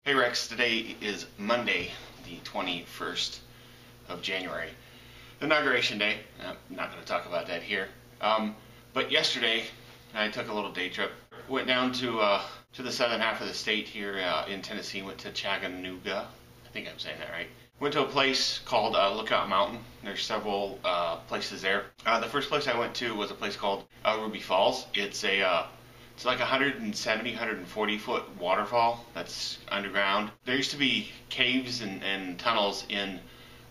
Hey Rex, today is Monday, the 21st of January, Inauguration Day. I'm not going to talk about that here. But yesterday, I took a little day trip. Went down to the southern half of the state here in Tennessee. Went to Chattanooga. I think I'm saying that right. Went to a place called Lookout Mountain. There's several places there. The first place I went to was a place called Ruby Falls. It's like 170, 140 foot waterfall that's underground. There used to be caves and tunnels in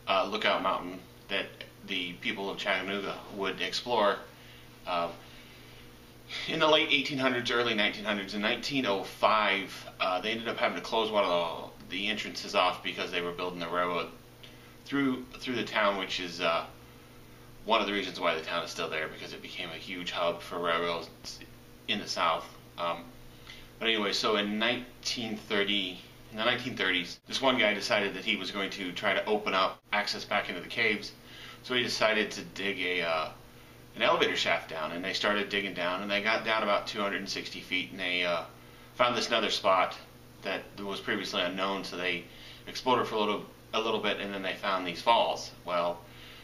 Lookout Mountain that the people of Chattanooga would explore in the late 1800s, early 1900s. In 1905, they ended up having to close one of the entrances off because they were building the railroad through the town, which is one of the reasons why the town is still there, because it became a huge hub for railroads in the South. But anyway, so in the 1930s, this one guy decided that he was going to try to open up access back into the caves. So he decided to dig an elevator shaft down, and they started digging down, and they got down about 260 feet, and they found this other spot that was previously unknown. So they explored it for a little bit, and then they found these falls. Well,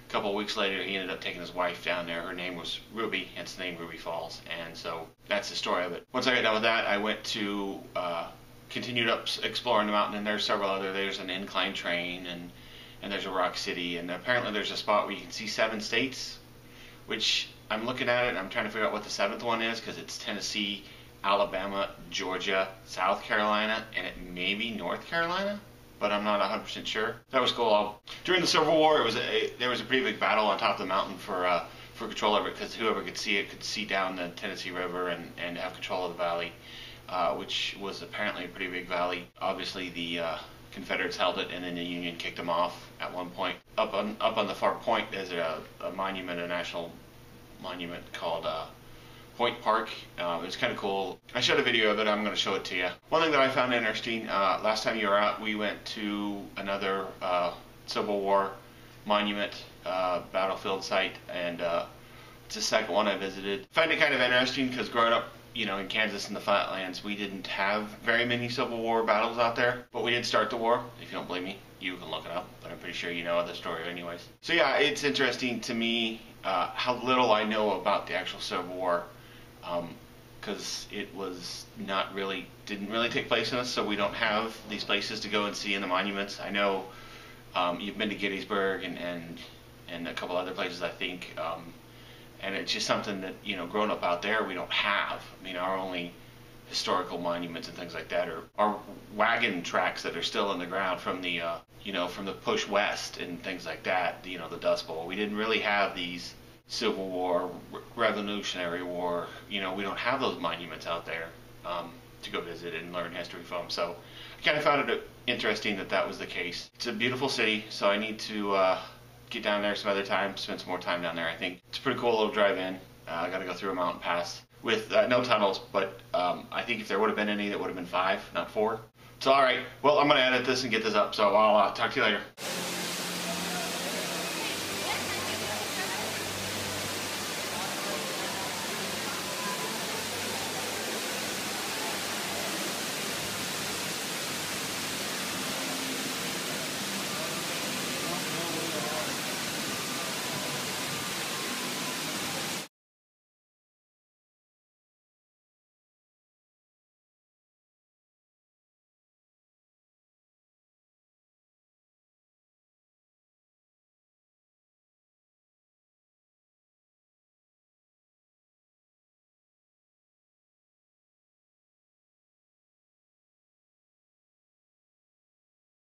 a couple of weeks later, he ended up taking his wife down there. Her name was Ruby, hence the name Ruby Falls. And so that's the story of it. Once I got done with that, I went to continued up exploring the mountain, and there's several other. There's an incline train, and there's a rock city, and apparently there's a spot where you can see 7 states, which I'm looking at it and I'm trying to figure out what the 7th one is, because it's Tennessee, Alabama, Georgia, South Carolina, and it may be North Carolina, but I'm not 100% sure. That was cool. During the Civil War, there was a pretty big battle on top of the mountain for control of it, because whoever could see it could see down the Tennessee River and have control of the valley, which was apparently a pretty big valley. Obviously, the Confederates held it, and then the Union kicked them off at one point. Up on the far point, there's a monument, a national monument called Point Park. It's kind of cool. I showed a video of it. I'm going to show it to you. One thing that I found interesting, last time you were out, we went to another Civil War monument, battlefield site, and it's the second one I visited. I find it kind of interesting because growing up, in Kansas in the flatlands, we didn't have very many Civil War battles out there, but we did start the war. If you don't believe me, you can look it up, but I'm pretty sure you know the story anyways. So yeah, it's interesting to me how little I know about the actual Civil War, because it didn't really take place in us, so we don't have these places to go and see in the monuments. I know you've been to Gettysburg and a couple other places, I think, and it's just something that, growing up out there, we don't have. Our only historical monuments and things like that are wagon tracks that are still in the ground from the from the push west and things like that, the Dust Bowl. We didn't really have these Civil War, Revolutionary War, we don't have those monuments out there to go visit and learn history from. So I kind of found it interesting that was the case. It's a beautiful city, so I need to get down there some other time, spend some more time down there. I think it's a pretty cool little drive in. I got to go through a mountain pass with no tunnels, but I think if there would have been any, that would have been 5, not 4. So all right, well, I'm going to edit this and get this up, so I'll talk to you later.